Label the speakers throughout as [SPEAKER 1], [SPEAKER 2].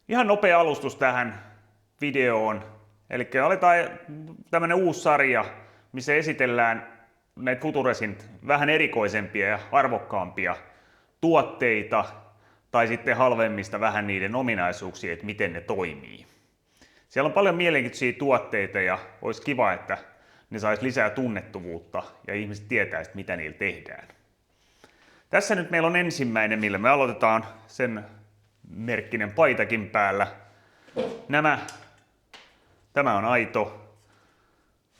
[SPEAKER 1] Ihan nopea alustus tähän videoon. Eli aletaan tämmönen uusi sarja, missä esitellään näitä Futuresin vähän erikoisempia ja arvokkaampia tuotteita tai sitten halvemmista vähän niiden ominaisuuksia, että miten ne toimii. Siellä on paljon mielenkiintoisia tuotteita ja olisi kiva, että ne saisi lisää tunnettuvuutta ja ihmiset tietäisivät, mitä niillä tehdään. Tässä nyt meillä on ensimmäinen, millä me aloitetaan, sen merkkinen paitakin päällä. Tämä on aito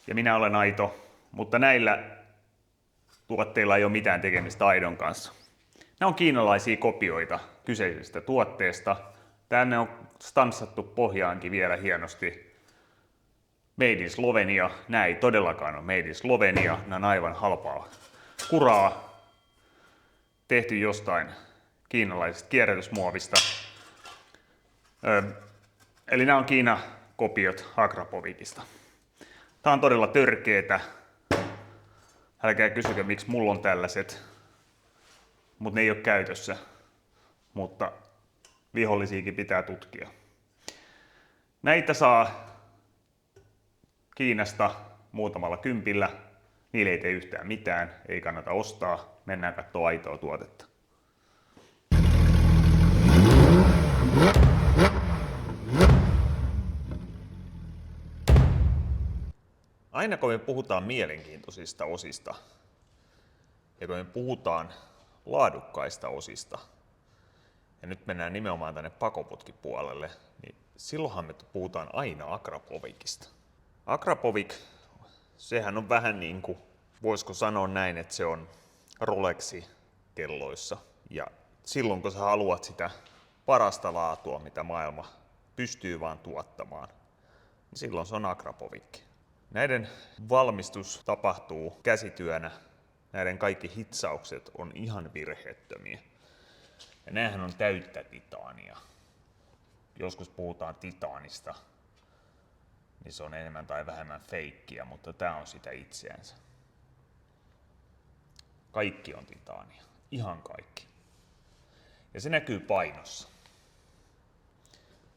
[SPEAKER 1] ja minä olen aito, mutta näillä tuotteilla ei ole mitään tekemistä aidon kanssa. Nämä on kiinalaisia kopioita kyseisestä tuotteesta. Tänne on stanssattu pohjaankin vielä hienosti Made in Slovenia. Nämä ei todellakaan ole Made in Slovenia. Nämä on aivan halpaa kuraa. Tehty jostain kiinalaisesta kierrätysmuovista. Eli nämä on Kiina-kopiot Akrapovikista. Tämä on todella törkeetä. Älkää kysykö, miksi mulla on tällaiset, mutta ne ei ole käytössä. Mutta vihollisiakin pitää tutkia. Näitä saa Kiinasta muutamalla kympillä. Niille ei tee yhtään mitään, ei kannata ostaa. Mennään katsomaan aitoa tuotetta. Aina kun me puhutaan mielenkiintoisista osista ja kun me puhutaan laadukkaista osista, ja nyt mennään nimenomaan tänne pakoputkipuolelle, niin silloinhan me puhutaan aina Akrapovikista. Akrapovik, sehän on vähän niin kuin, voisiko sanoa näin, että se on Rolexi kelloissa. Ja silloin kun sä haluat sitä parasta laatua, mitä maailma pystyy vaan tuottamaan, niin silloin se on Akrapovikki. Näiden valmistus tapahtuu käsityönä. Näiden kaikki hitsaukset on ihan virheettömiä. Ja näähän on täyttä titaania. Joskus puhutaan titaanista, niin se on enemmän tai vähemmän feikkiä, mutta tää on sitä itseänsä. Kaikki on titaania. Ihan kaikki. Ja se näkyy painossa.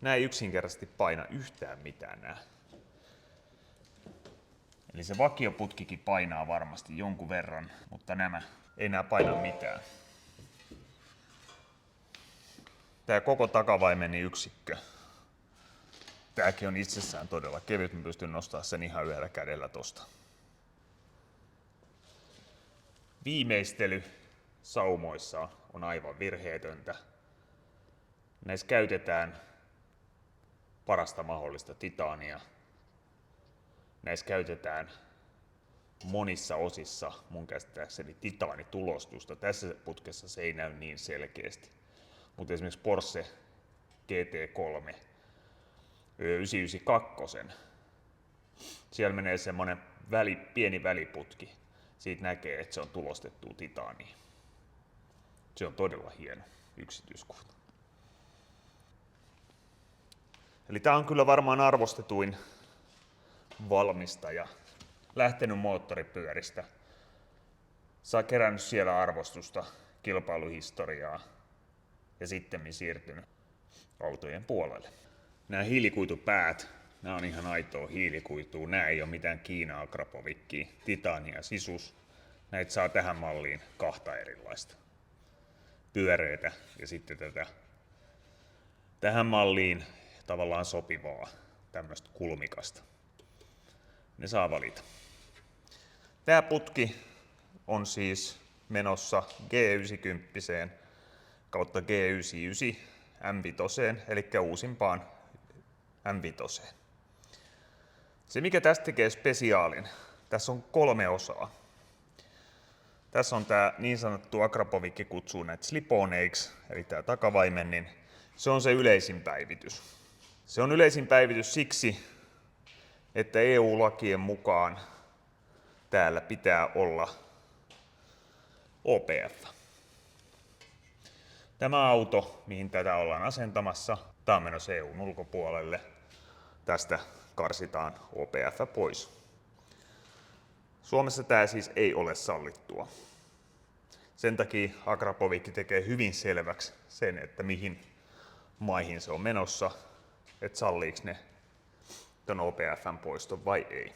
[SPEAKER 1] Nää ei yksinkertaisesti paina yhtään mitään nää. Eli se vakioputkikin painaa varmasti jonkun verran, mutta nämä ei paina mitään. Tää koko takavaimeni yksikkö. Tääkin on itsessään todella kevyt, mä pystyn nostamaan sen ihan yhdellä kädellä tosta. Viimeistely saumoissa on aivan virheetöntä. Näissä käytetään parasta mahdollista titaania. Näissä käytetään monissa osissa mun käsittääkseni titaanitulostusta. Tässä putkessa se ei näy niin selkeästi. Mutta esimerkiksi Porsche GT3 992, siellä menee semmonen pieni väliputki. Siitä näkee, että se on tulostettu titaaniin. Se on todella hieno yksityiskohta. Eli tää on kyllä varmaan arvostetuin valmistaja. Lähtenyt moottoripyöristä. Saa kerännyt siellä arvostusta, kilpailuhistoriaa ja sitten siirtynyt autojen puolelle. Nämä hiilikuitupäät, nämä on ihan aitoa hiilikuitua. Nämä ei ole mitään Kiina Akrapovikkia, titania sisus. Näitä saa tähän malliin kahta erilaista. Pyöreitä ja sitten tätä tähän malliin tavallaan sopivaa, tämmöistä kulmikasta. Ne saa valita. Tämä putki on siis menossa G90 kautta G99 M5, eli uusimpaan M5. Se mikä tästä tekee spesiaalin, tässä on 3 osaa. Tässä on tämä niin sanottu Akrapovikki kutsuu näitä sliponeiksi, eli tämä takavaimen, niin se on se yleisin päivitys. Se on yleisin päivitys siksi, että EU-lakien mukaan täällä pitää olla OPF. Tämä auto, mihin tätä ollaan asentamassa, tämä on menossa EUn ulkopuolelle. Tästä karsitaan OPF pois. Suomessa tämä siis ei ole sallittua. Sen takia Akrapovikki tekee hyvin selväksi sen, että mihin maihin se on menossa, että salliiko ne ton OPF:n poiston vai ei.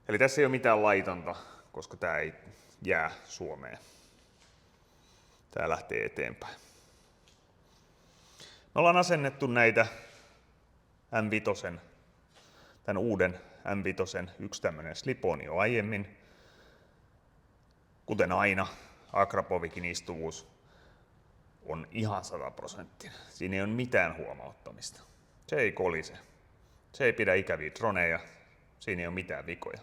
[SPEAKER 1] Eli tässä ei ole mitään laitonta, koska tämä ei jää Suomeen. Tämä lähtee eteenpäin. Me ollaan asennettu näitä M5, tämän uuden M5 yksi tämmöinen slip-on jo aiemmin. Kuten aina, Akrapovicin istuvuus on ihan 100%. Siinä ei ole mitään huomauttamista. Se ei kolise. Se ei pidä ikäviä droneja. Siinä ei ole mitään vikoja.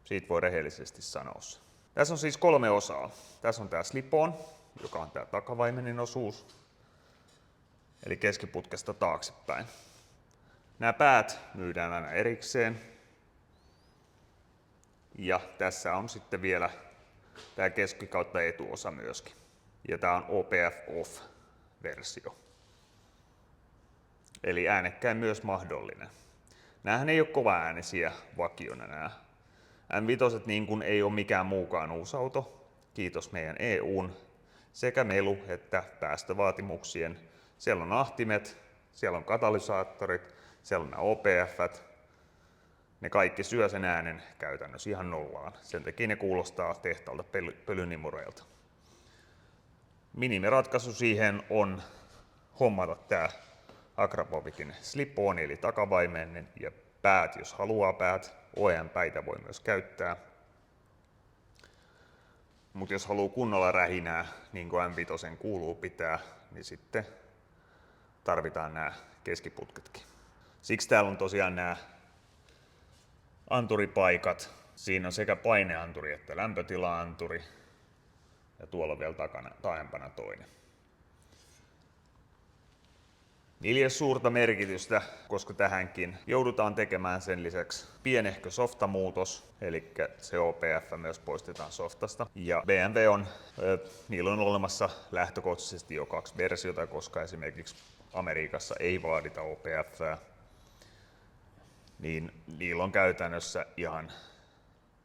[SPEAKER 1] Siitä voi rehellisesti sanoa se. Tässä on siis 3 osaa. Tässä on tämä slip-on, joka on tämä takavaimenin osuus. Eli keskiputkesta taaksepäin. Nämä päät myydään aina erikseen. Ja tässä on sitten vielä tämä keski- kautta etuosa myöskin. Ja tämä on OPF Off-versio. Eli äänekkäin myös mahdollinen. Nämähän ei ole kovaäänisiä vakiona nämä. M5 niin kuin ei ole mikään muukaan uusi auto. Kiitos meidän EUn sekä melu- että päästövaatimuksien. Siellä on ahtimet, siellä on katalysaattorit, siellä on nämä OPF:t. Ne kaikki syö sen äänen käytännössä ihan nollaan. Sen takia ne kuulostaa tehtaalta pölynimureilta. Minimiratkaisu siihen on hommata tämä Akrapovicin slip-on eli takavaimeinen ja päät, jos haluaa päät. OEM-päitä voi myös käyttää. Mutta jos haluaa kunnolla rähinää, niin kuin M5 kuuluu pitää, niin sitten tarvitaan nämä keskiputketkin. Siksi täällä on tosiaan nämä anturipaikat. Siinä on sekä paineanturi että lämpötila-anturi. Ja tuolla on vielä taaempana toinen. Niillä ei ole suurta merkitystä, koska tähänkin joudutaan tekemään sen lisäksi pienehkö softamuutos, eli se OPF myös poistetaan softasta. Ja BMW niillä on olemassa lähtökohtaisesti jo 2 versiota, koska esimerkiksi Amerikassa ei vaadita OPF:ää, niin niillä on käytännössä ihan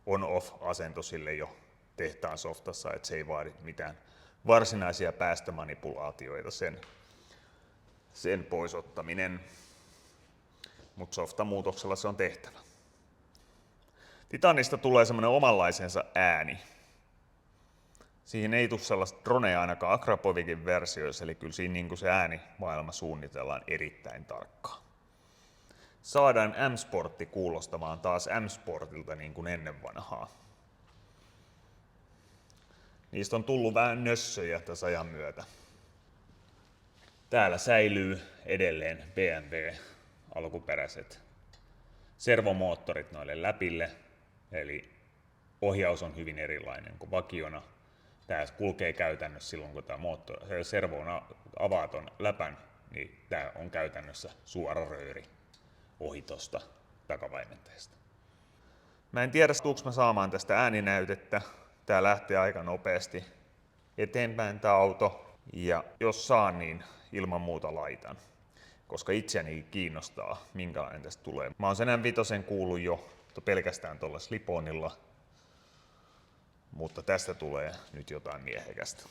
[SPEAKER 1] on-off-asento sille jo tehtaan softassa, että se ei vaadi mitään varsinaisia päästömanipulaatioita sen poisottaminen, mutta softamuutoksella se on tehtävä. Titanista tulee semmoinen omanlaisensa ääni. Siihen ei tule sellaista dronea ainakaan Akrapovicin versioissa, eli kyllä siinä niin se äänimaailma suunnitellaan erittäin tarkkaan. Saadaan M-Sportti kuulostamaan taas M-Sportilta niin kuin ennen vanhaa. Niistä on tullut vähän nössöjä tässä ajan myötä. Täällä säilyy edelleen BMW alkuperäiset servomoottorit noille läpille, eli ohjaus on hyvin erilainen kuin vakiona. Tämä kulkee käytännössä silloin, kun tämä servo avaa ton läpän, niin tämä on käytännössä suora rööri ohi tuosta takavaimenteesta. Mä en tiedä, tuuks mä saamaan tästä ääninäytettä. Tää lähtee aika nopeasti eteenpäin tää auto, ja jos saan, niin ilman muuta laitan, koska itseäni kiinnostaa, minkälainen tästä tulee. Mä oon sen M5 kuullut jo pelkästään tuolla slip-onilla, mutta tästä tulee nyt jotain miehekästä.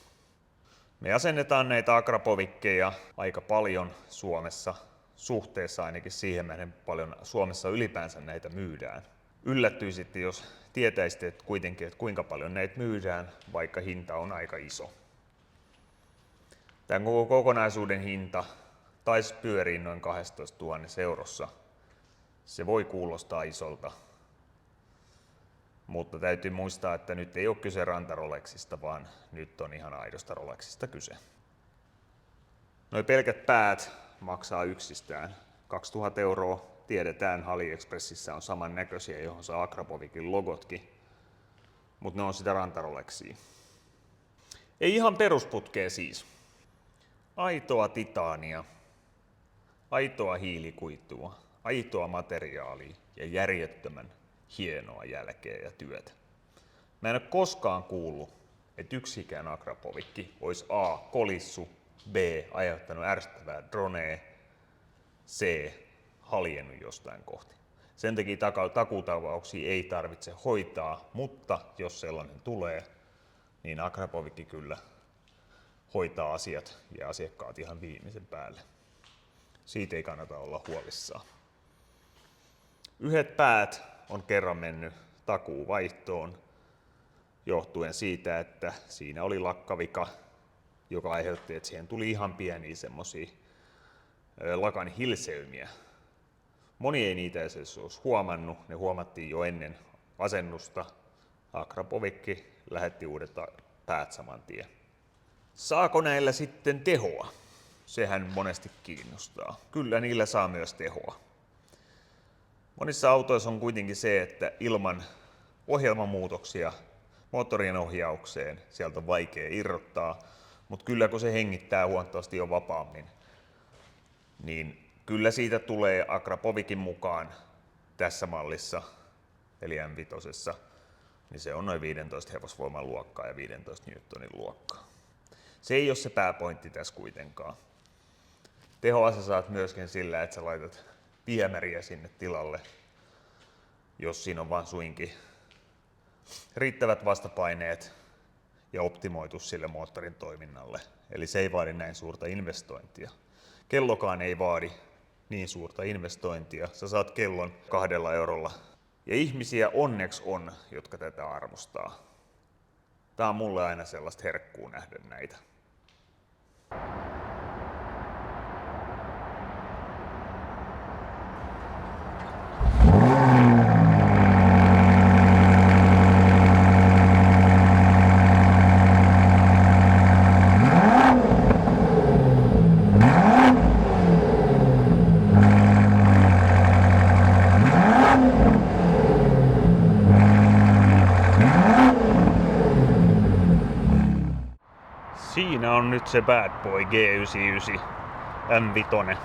[SPEAKER 1] Me asennetaan näitä Akrapovickeja aika paljon Suomessa, suhteessa ainakin siihen miten paljon Suomessa ylipäänsä näitä myydään. Yllättyisitte, jos tietäisitte että kuitenkin, että kuinka paljon näitä myydään, vaikka hinta on aika iso. Tämän koko kokonaisuuden hinta taisi pyöriä noin 12 000 eurossa. Se voi kuulostaa isolta, mutta täytyy muistaa, että nyt ei ole kyse rantarolexista, vaan nyt on ihan aidosta Rolexista kyse. Noi pelkät päät maksaa yksistään 2000 euroa. Tiedetään, AliExpressissä on samannäköisiä, johon saa Akrapovicin logotkin, mutta ne on sitä rantarolexia. Ei ihan perusputkea siis. Aitoa titaania, aitoa hiilikuitua, aitoa materiaalia ja järjettömän hienoa jälkeä ja työtä. Mä en ole koskaan kuullut, että yksikään Akrapovic olisi A. kolissu, B. aiheuttanut ärsyttävää dronea, C. haljennut jostain kohti. Sen takia takuutavauksia ei tarvitse hoitaa, mutta jos sellainen tulee, niin Akrapovic kyllä hoitaa asiat ja asiakkaat ihan viimeisen päälle. Siitä ei kannata olla huolissaan. Yhdet päät on kerran mennyt takuuvaihtoon johtuen siitä, että siinä oli lakkavika, joka aiheutti, että siihen tuli ihan pieniä semmosia lakan hilselmiä. Moni ei niitä edes olisi huomannut, ne huomattiin jo ennen asennusta. Akrapovikki lähetti uudet päät saman tien. Saako näillä sitten tehoa? Sehän monesti kiinnostaa. Kyllä niillä saa myös tehoa. Monissa autoissa on kuitenkin se, että ilman ohjelmamuutoksia moottorien ohjaukseen sieltä on vaikea irrottaa, mutta kyllä kun se hengittää huomattavasti jo vapaammin, niin kyllä siitä tulee Akrapovikin mukaan tässä mallissa, eli M5, niin se on noin 15 hevosvoiman luokkaa ja 15 newtonin luokkaa. Se ei ole se pääpointti tässä kuitenkaan. Tehoa sä saat myöskin sillä, että sä laitat viemäriä sinne tilalle, jos siinä on vaan suinkin riittävät vastapaineet ja optimoitu sille moottorin toiminnalle. Eli se ei vaadi näin suurta investointia. Kellokaan ei vaadi niin suurta investointia. Sä saat kellon 2 eurolla. Ja ihmisiä onneksi on, jotka tätä arvostaa. Tää on mulle aina sellaista herkkuu nähdä näitä. Siinä on nyt se Bad Boy G99 M5.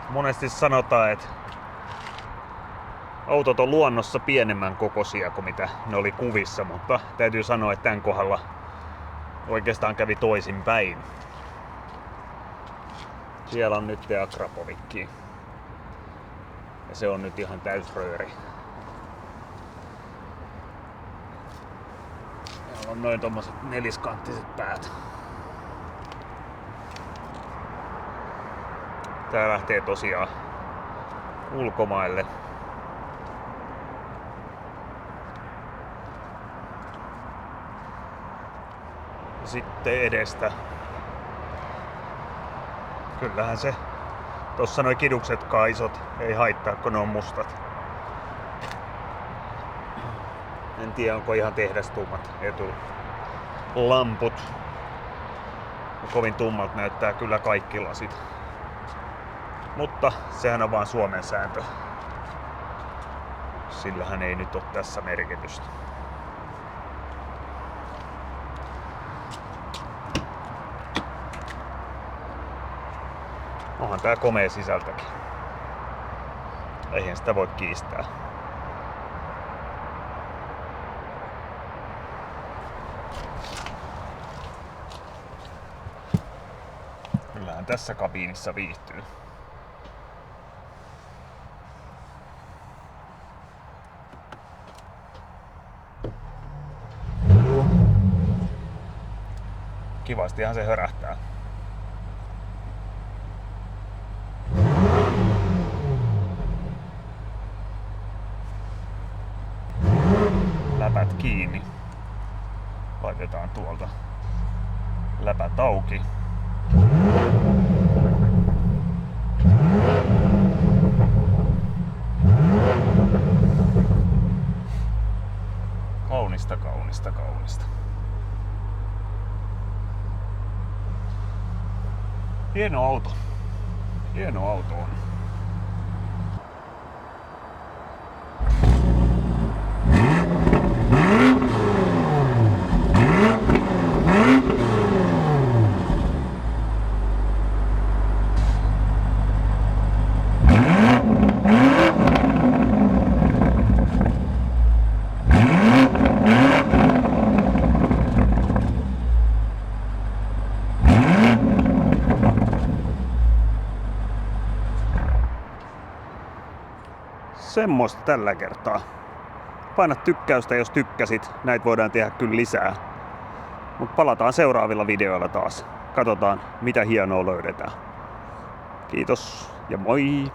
[SPEAKER 1] Monesti sanotaan, että autot on luonnossa pienemmän kokoisia kuin mitä ne oli kuvissa, mutta täytyy sanoa, että tämän kohdalla oikeastaan kävi toisinpäin. Siellä on nyt Akrapovikki. Ja se on nyt ihan täysrööri. Meillä on noin tommoset neliskanttiset päät. Tää lähtee tosiaan ulkomaille. Ja sitten edestä. Kyllähän se tossa noi kidukset kaisot ei haittaa, kun ne on mustat. En tiedä, onko ihan tehdastummat etulamput. Kovin tummalta näyttää kyllä kaikki lasit. Mutta sehän on vaan Suomen sääntö. Sillähän ei nyt ole tässä merkitystä. Onhan tää komea sisältäkin. Eihän sitä voi kiistää. Kyllähän tässä kabiinissa viihtyy. Kivastihan se hörähtää. Läpät kiinni. Laitetaan tuolta läpät auki. Kaunista, kaunista, kaunista. Hieno auto. Hieno auto on. Semmoista tällä kertaa.
[SPEAKER 2] Paina tykkäystä, jos tykkäsit. Näitä voidaan tehdä kyllä lisää. Mutta palataan seuraavilla videoilla taas. Katsotaan, mitä hienoa löydetään. Kiitos ja moi!